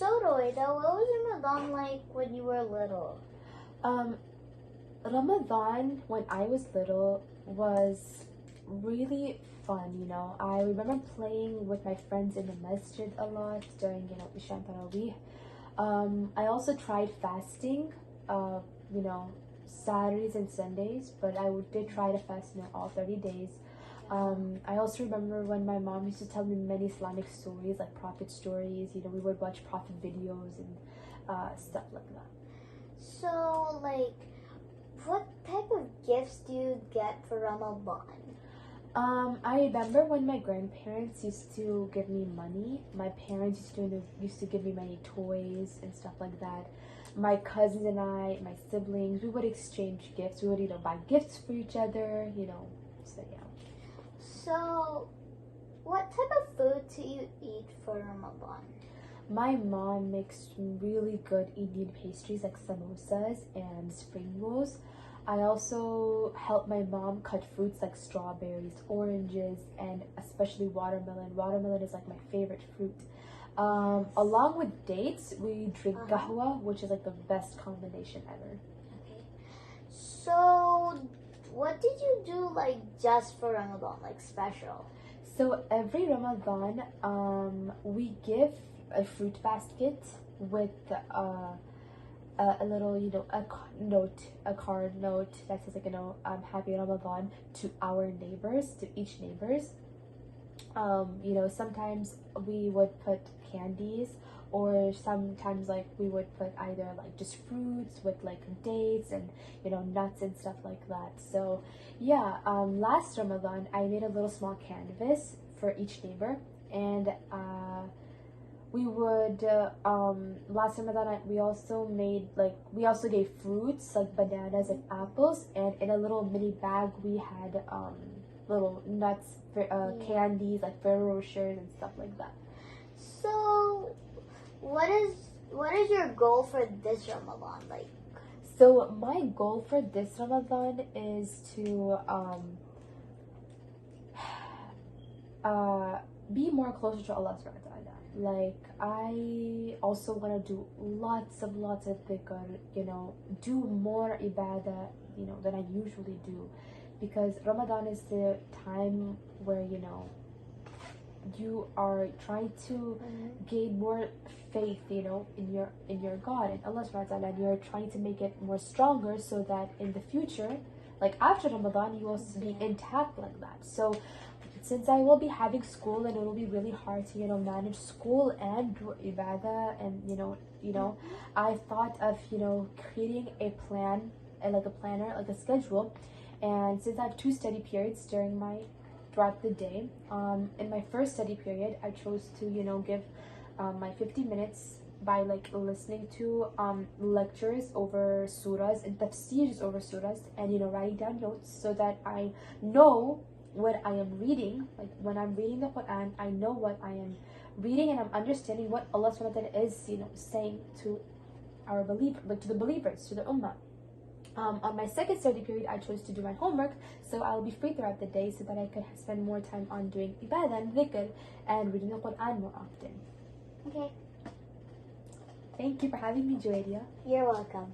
So, Roida, what was Ramadan like when you were little? Um, Ramadan when I was little was really fun, you know. I remember playing with my friends in the masjid a lot during, Isha and Tarawih. I also tried fasting, you know, Saturdays and Sundays, but did try to fast, all 30 days. I also remember when my mom used to tell me many Islamic stories, like prophet stories. We would watch prophet videos and stuff like that. So, like, what type of gifts do you get for Ramadan? I remember when my grandparents used to give me money. My parents used to give me many toys and stuff like that. My cousins and I, my siblings, we would exchange gifts. We would, buy gifts for each other, so yeah. So, what type of food do you eat for Ramadan? My mom makes really good Indian pastries like samosas and spring rolls. I also help my mom cut fruits like strawberries, oranges, and especially watermelon. Watermelon is like my favorite fruit. Along with dates, we drink kahwa, which is like the best combination ever. Okay. So, what did you do like just for Ramadan, like special? So every Ramadan, we give a fruit basket with a little, a card note that says like, Happy Ramadan to our neighbors, to each neighbors. Sometimes we would put candies, or sometimes like we would put either like just fruits with like dates and nuts and stuff like that. So yeah, last Ramadan I made a little small canvas for each neighbor, and we would last Ramadan we also gave fruits like bananas and apples, and in a little mini bag we had little nuts, candies like Ferrero Rochers and stuff like that. So, what is your goal for this Ramadan like? So my goal for this Ramadan is to be more closer to Allah subhanahu wa ta'ala. Like, I also want to do lots of dhikr, do more ibadah, than I usually do, because Ramadan is the time where, you are trying to gain more faith, in your God and Allah subhanahu wa ta'ala, and you're trying to make it more stronger so that in the future, like after Ramadan, you will be intact like that. So since I will be having school and it will be really hard to manage school and do ibadah, and I thought of creating a plan, like a planner, like a schedule. And since I have 2 study periods throughout the day, in my first study period I chose to give my 50 minutes by like listening to lectures over surahs and tafsirs over surahs, and writing down notes so that I know what I am reading. Like when I'm reading the Quran, I know what I am reading, and I'm understanding what Allah subhanahu wa ta'ala is saying to our to the believers, to the ummah. On my second study period, I chose to do my homework, so I'll be free throughout the day so that I could spend more time on doing ibadah and dhikr and reading the Quran more often. Okay. Thank you for having me, Joelia. You're welcome.